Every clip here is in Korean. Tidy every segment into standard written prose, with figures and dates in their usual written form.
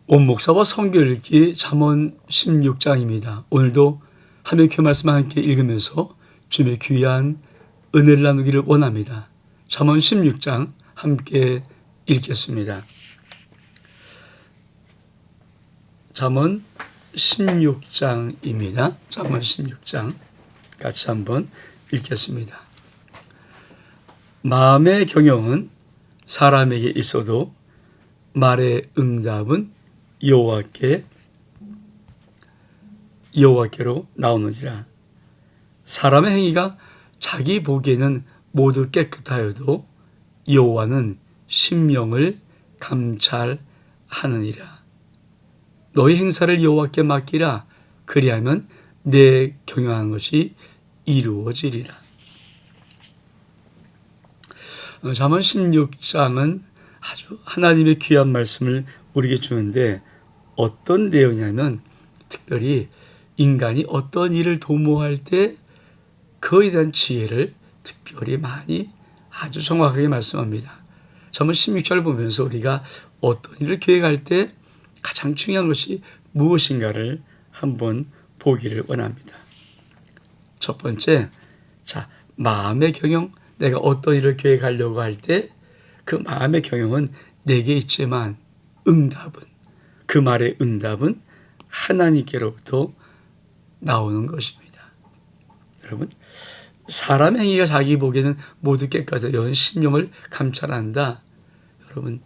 온 목사와 성경 읽기 잠언 16장입니다. 오늘도 하나님의 말씀을 함께 읽으면서 주님의 귀한 은혜를 나누기를 원합니다. 잠언 16장 함께 읽겠습니다. 잠언 16장입니다. 잠언 16장 같이 한번 읽겠습니다. 마음의 경영은 사람에게 있어도 말의 응답은 여호와께로 나오느니라. 사람의 행위가 자기 보기에는 모두 깨끗하여도 여호와는 심령을 감찰하느니라. 너희 행사를 여호와께 맡기라. 그리하면 내 경영한 것이 이루어지리라. 잠언 16장은 아주 하나님의 귀한 말씀을 우리에게 주는데 어떤 내용이냐면 특별히 인간이 어떤 일을 도모할 때 그에 대한 지혜를 특별히 많이 아주 정확하게 말씀합니다. 잠언 16장을 보면서 우리가 어떤 일을 계획할 때 가장 중요한 것이 무엇인가를 한번 보기를 원합니다. 첫 번째, 마음의 경영, 내가 어떤 일을 계획하려고 할 때 그 마음의 경영은 내게 있지만 그 말의 응답은 하나님께로부터 나오는 것입니다. 여러분, 사람의 행위가 자기 보기에는 모두 깨끗하다. 여호와는 심령을 감찰한다. 여러분,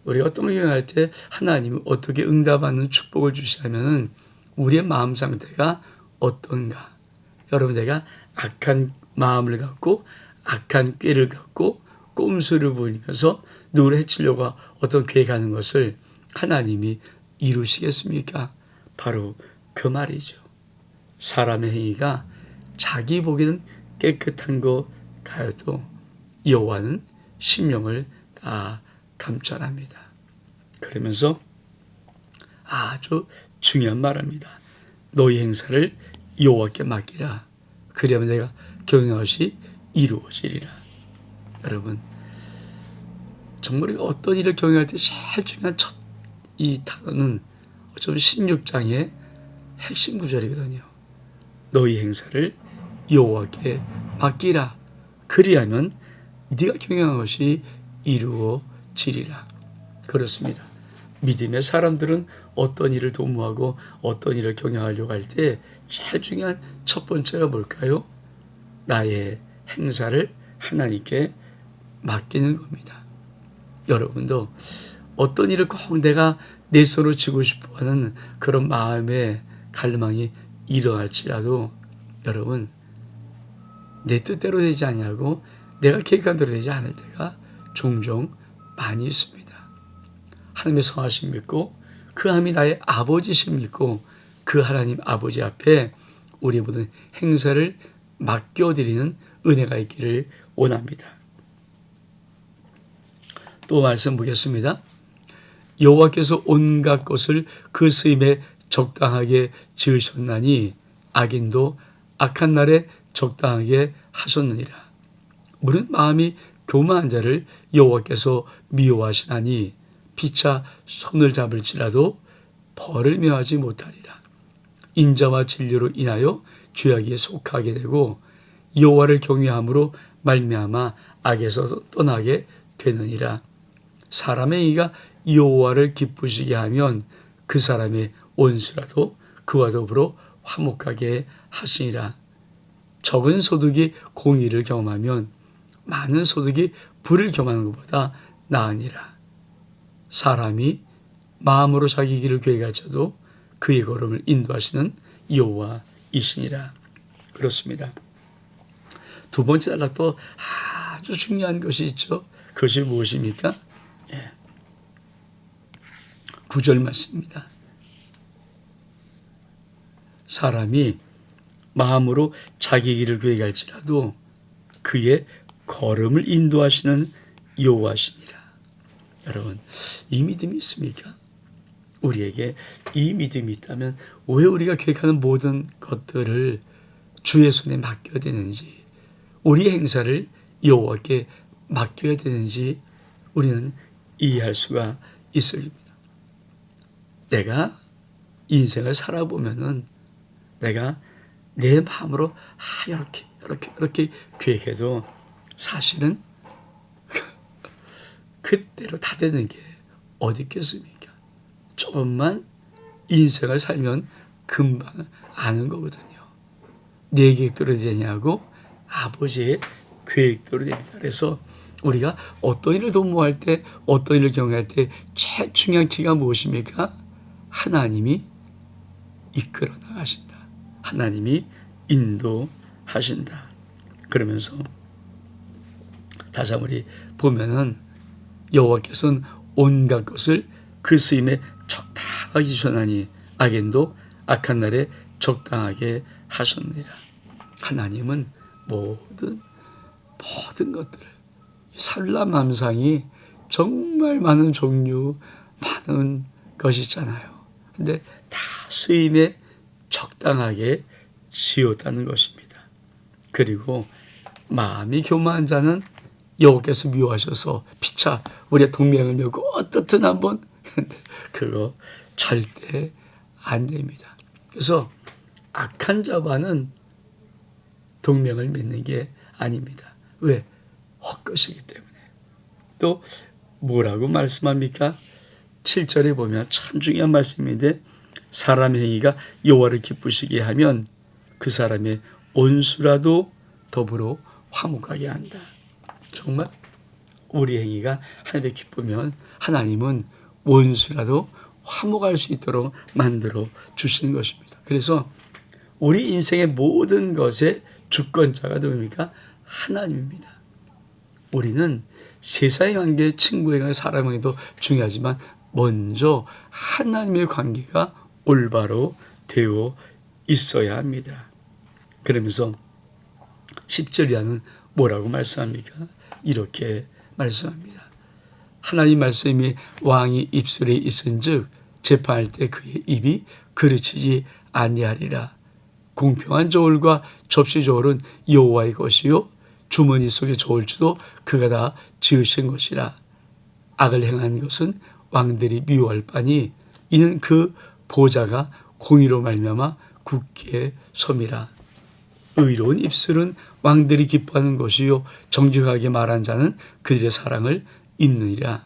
우리가 어떤 걸 경영할 때 하나님이 어떻게 응답하는 축복을 주시냐면 우리의 마음 상태가 어떤가. 여러분, 내가 악한 마음을 갖고 악한 꾀를 갖고 꼼수를 부리면서 누구를 해치려고 어떤 계획하는 것을 하나님이 이루시겠습니까? 바로 그 말이죠. 사람의 행위가 자기 보기에는 깨끗한 것 가여도 여호와는 심령을 다 감찰합니다. 그러면서 아주 중요한 말입니다. 너희 행사를 여호와께 맡기라. 그러면 내가 경영한 것이 이루어지리라. 여러분, 정말 우리가 어떤 일을 경영할 때 제일 중요한 이 단어는 어쩌면 16장의 핵심 구절이거든요. 너희 행사를 여호와께 맡기라. 그리하면 네가 경영한 것이 이루어지리라. 그렇습니다. 믿음의 사람들은 어떤 일을 도모하고 어떤 일을 경영하려고 할 때 제일 중요한 첫 번째가 뭘까요? 나의 행사를 하나님께 맡기는 겁니다. 여러분도 어떤 일을 꼭 내가 내 손으로 쥐고 싶어하는 그런 마음의 갈망이 일어날지라도 여러분, 내 뜻대로 되지 않냐고 내가 계획한 대로 되지 않을 때가 종종 많이 있습니다. 하나님의 성하심 믿고 그 하나님이 나의 아버지심 믿고 그 하나님 아버지 앞에 우리 모든 행사를 맡겨드리는 은혜가 있기를 원합니다. 또 말씀 보겠습니다. 여호와께서 온갖 것을 그 쓰임에 적당하게 지으셨나니 악인도 악한 날에 적당하게 하셨느니라. 무릇 마음이 교만한 자를 여호와께서 미워하시나니 피차 손을 잡을지라도 벌을 명하지 못하리라. 인자와 진리로 인하여 죄악에 속하게 되고 여호와를 경외함으로 말미암아 악에서 떠나게 되느니라. 사람의 의가 여호와를 기쁘시게 하면 그 사람의 원수라도 그와 더불어 화목하게 하시니라. 적은 소득이 공의를 경험하면 많은 소득이 불을 경험하는 것보다 나으니라. 사람이 마음으로 자기 길을 계획할지라도 그의 걸음을 인도하시는 여호와이시니라. 그렇습니다. 두 번째 단락도 아주 중요한 것이 있죠. 그것이 무엇입니까? 9절 말씀입니다. 사람이 마음으로 자기 길을 계획할지라도 그의 걸음을 인도하시는 여호와시니라. 여러분, 이 믿음이 있습니까? 우리에게 이 믿음이 있다면 왜 우리가 계획하는 모든 것들을 주의 손에 맡겨야 되는지, 우리의 행사를 여호와께 맡겨야 되는지 우리는 이해할 수가 있습니다. 내가 인생을 살아보면은 내가 내 마음으로 이렇게 계획해도 사실은 그때로 다 되는 게 어디 있겠습니까? 조금만 인생을 살면 금방 아는 거거든요. 내 계획대로 되냐고 아버지의 계획대로 됩니다. 그래서 우리가 어떤 일을 도모할 때, 어떤 일을 경험할 때 제일 중요한 키가 무엇입니까? 하나님이 이끌어 나가신다. 하나님이 인도하신다. 그러면서 다시 한번 우리 보면은 여호와께서는 온갖 것을 그 쓰임에 적당하게 주셨나니 악인도 악한 날에 적당하게 하셨느니라. 하나님은 모든 것들을 산란망상이 정말 많은 종류, 많은 것이 있잖아요. 근데 다 쓰임에 적당하게 지었다는 것입니다. 그리고 마음이 교만한 자는 여호와께서 미워하셔서 피차 우리의 동맹을 맺고 어떻든 한번, 근데 그거 절대 안 됩니다. 그래서 악한 자와는 동맹을 맺는 게 아닙니다. 왜? 헛것이기 때문에. 또 뭐라고 말씀합니까? 7절에 보면 참 중요한 말씀인데 사람의 행위가 여호와를 기쁘시게 하면 그 사람의 온수라도 더불어 화목하게 한다. 정말 우리 행위가 하나님의 기쁘면 하나님은 원수라도 화목할 수 있도록 만들어 주시는 것입니다. 그래서 우리 인생의 모든 것의 주권자가 누굽니까? 하나님입니다. 우리는 세상의 관계, 친구의 관계, 사람의 관계도 중요하지만 먼저 하나님의 관계가 올바로 되어 있어야 합니다. 그러면서 10절 이하는 뭐라고 말씀합니까? 이렇게 말씀합니다. 하나님 말씀이 왕이 입술에 있은즉 재판할 때 그의 입이 그르치지 아니하리라. 공평한 저울과 접시 저울은 여호와의 것이요 주머니 속의 저울추도 그가 다 지으신 것이라. 악을 행한 것은 왕들이 미워할 바니 이는 그 보좌가 공의로 말미암아 굳게 섬이라. 의로운 입술은 왕들이 기뻐하는 것이요 정직하게 말한 자는 그들의 사랑을 입느니라.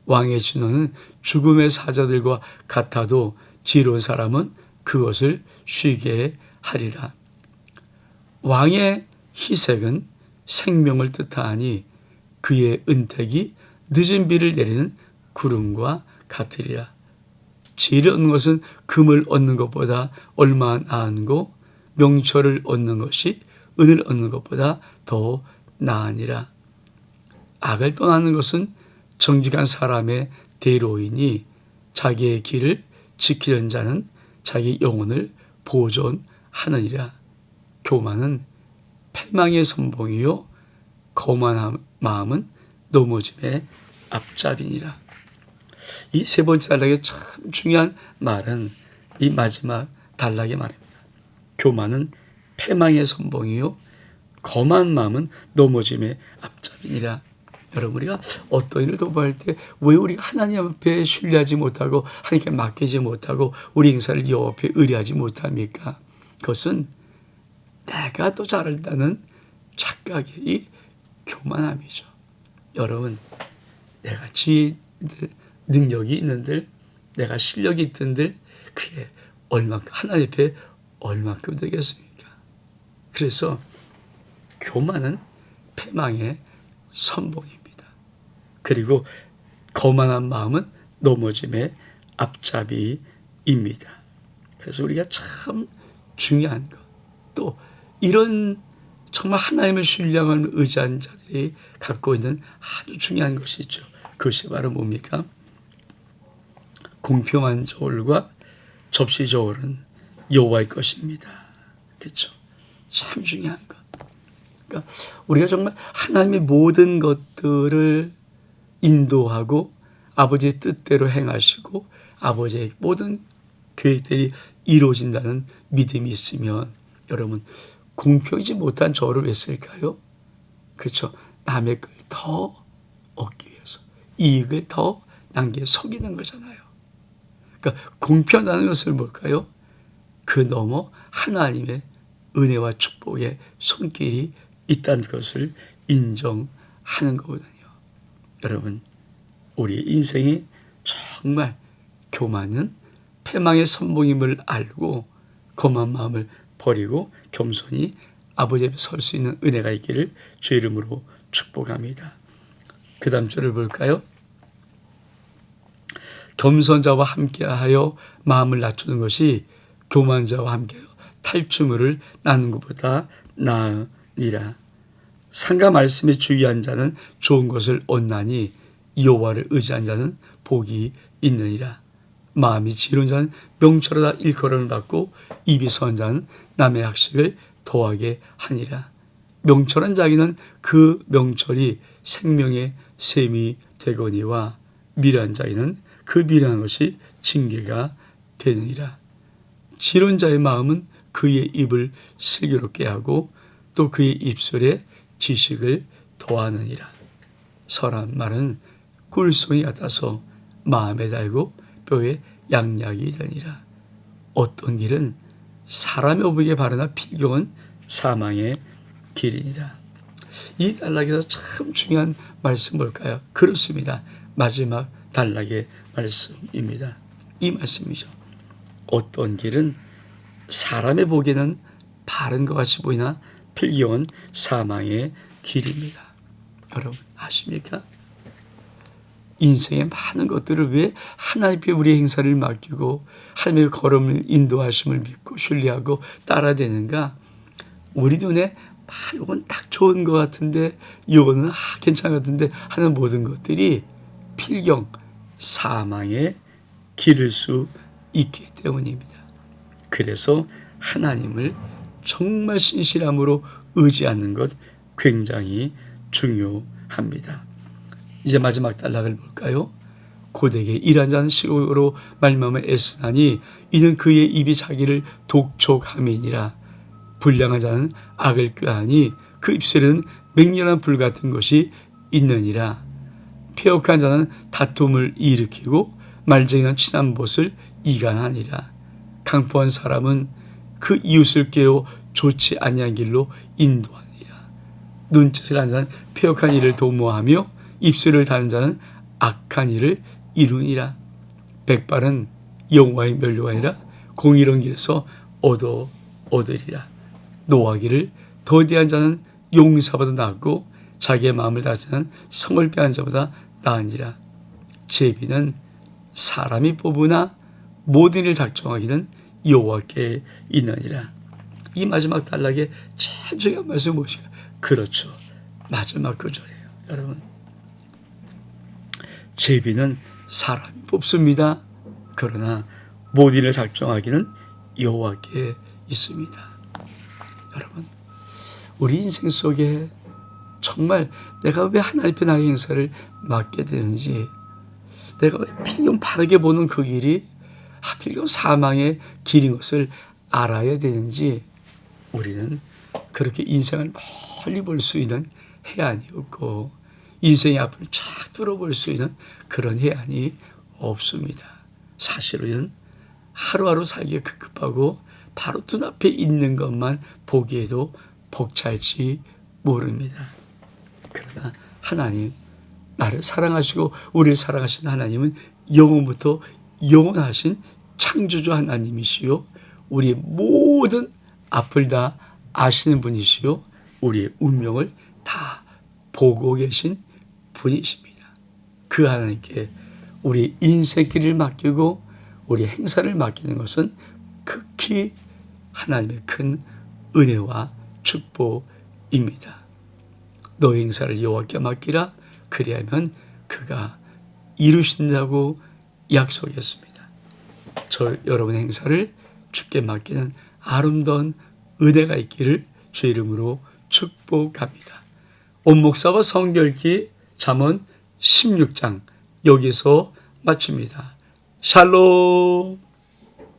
왕의 진노는 죽음의 사자들과 같아도 지혜로운 사람은 그것을 쉬게 하리라. 왕의 희색은 생명을 뜻하니 그의 은택이 늦은 비를 내리는 구름과 같으리라. 지혜를 것은 금을 얻는 것보다 얼마나 나은고 명철을 얻는 것이 은을 얻는 것보다 더 나으니라. 악을 떠나는 것은 정직한 사람의 대로이니 자기의 길을 지키는 자는 자기 영혼을 보존하느니라. 교만은 패망의 선봉이요 거만한 마음은 넘어짐의 앞잡이니라. 이 세 번째 단락의 참 중요한 말은 이 마지막 단락의 말입니다. 교만은 패망의 선봉이요 거만한 마음은 넘어짐의 앞잡이니라. 여러분, 우리가 어떤 일을 도모할 때 왜 우리가 하나님 앞에 신뢰하지 못하고 하나님께 맡기지 못하고 우리 행사를 여호와 앞에 의뢰하지 못합니까? 그것은 내가 더 잘한다는 착각의 이 교만함이죠. 여러분, 내가 지혜들, 능력이 있는들, 내가 실력이 있던들 그게 얼마큼 하나님 앞에 얼마큼 되겠습니까? 그래서 교만은 패망의 선봉입니다. 그리고 거만한 마음은 넘어짐의 앞잡이입니다. 그래서 우리가 참 중요한 것, 또 이런 정말 하나님을 신뢰하고 의지한 자들이 갖고 있는 아주 중요한 것이 있죠. 그것이 바로 뭡니까? 공평한 저울과 접시 저울은 여호와의 것입니다. 그렇죠? 참 중요한 것. 그러니까 우리가 정말 하나님의 모든 것들을 인도하고 아버지의 뜻대로 행하시고 아버지의 모든 계획들이 이루어진다는 믿음이 있으면 여러분, 공평하지 못한 저울을 왜 쓸까요? 그렇죠. 남의 걸 더 얻기 위해서 이익을 더 남겨 속이는 거잖아요. 그러니까 공평하다는 것을 뭘까요? 그 너머 하나님의 은혜와 축복의 손길이 있다는 것을 인정하는 거거든요. 여러분, 우리의 인생이 정말 교만은 패망의 선봉임을 알고 거만 마음을 버리고 겸손히 아버지 앞에 설 수 있는 은혜가 있기를 주의 이름으로 축복합니다. 그 다음 절을 볼까요? 겸손자와 함께하여 마음을 낮추는 것이 교만자와 함께하여 탈취물을 나누는 것보다 나으니라. 상가 말씀에 주의한 자는 좋은 것을 얻나니 여호와를 의지한 자는 복이 있느니라. 마음이 지혜로운 자는 명철하다 일컬음을 받고 입이 선 자는 남의 학식을 더하게 하니라. 명철한 자에게는 그 명철이 생명의 셈이 되거니와 미련한 자에게는 그 미련한 것이 징계가 되느니라. 지혜로운 자의 마음은 그의 입을 슬기롭게 하고 또 그의 입술에 지식을 더하느니라. 설한 말은 꿀송이 같아서 마음에 달고 뼈에 양약이 되니라. 어떤 길은 사람의 오복에 바르나 필경은 사망의 길이니라. 이 단락에서 참 중요한 말씀 뭘까요? 그렇습니다. 마지막 단락의 말씀입니다. 이 말씀이죠. 어떤 길은 사람의 보기에는 바른 것 같이 보이나 필경은 사망의 길입니다. 여러분 아십니까? 인생의 많은 것들을 위해 하나님께 우리의 행사를 맡기고 하나님의 걸음을 인도하심을 믿고 신뢰하고 따라되는가? 우리 눈에 이건 딱 좋은 것 같은데 이거는 괜찮은 것 같은데 하는 모든 것들이 필경 사망의 길일 수 있기 때문입니다. 그래서 하나님을 정말 신실함으로 의지하는 것 굉장히 중요합니다. 이제 마지막 단락을 볼까요? 고되게 일한 자는 식으로 말미암아 애쓰나니 이는 그의 입이 자기를 독촉함이니라. 불량한 자는 악을 꾀하니 그 입술에는 맹렬한 불 같은 것이 있느니라. 패역한 자는 다툼을 일으키고 말쟁이는 친한 벗을 이간하니라. 강포한 사람은 그 이웃을 깨워 좋지 아니한 길로 인도하니라. 눈짓을 하는 자는 패역한 일을 도모하며 입술을 다는 자는 악한 일을 이루니라. 백발은 여호와의 멸류가 아니라 공의로운 길에서 얻으리라. 노하기를 더디한 자는 용사보다 낫고 자기의 마음을 다스리는 성을 빼앗는 자보다 나으니라. 제비는 사람이 뽑으나 모든 일을 작정하기는 여호와께 있느니라. 이 마지막 단락에 제일 중요한 말씀이 무엇일까? 그렇죠. 마지막 구절이에요. 여러분, 제비는 사람이 뽑습니다. 그러나 모든 일을 작정하기는 여호와께 있습니다. 여러분, 우리 인생 속에 정말 내가 왜 하나님 앞에 나의 행사를 맡게 되는지, 내가 왜 필경 바르게 보는 그 길이 하필경 사망의 길인 것을 알아야 되는지, 우리는 그렇게 인생을 멀리 볼 수 있는 해안이 없고 인생의 앞을 쫙 뚫어볼 수 있는 그런 해안이 없습니다. 사실은 하루하루 살기가 급급하고 바로 눈앞에 있는 것만 보기에도 벅찰지 모릅니다. 그러나 하나님, 나를 사랑하시고 우리를 사랑하신 하나님은 영원부터 영원하신 창조주 하나님이시요, 우리의 모든 앞을 다 아시는 분이시요, 우리의 운명을 다 보고 계신 분이십니다. 그 하나님께 우리 인생길을 맡기고 우리 행사를 맡기는 것은 극히 하나님의 큰 은혜와 축복입니다. 너의 행사를 여호와께 맡기라. 그리하면 그가 이루신다고 약속했습니다. 여러분의 행사를 주께 맡기는 아름다운 은혜가 있기를 주 이름으로 축복합니다. 온목사와 성결기 잠언 16장 여기서 마칩니다. 샬롬.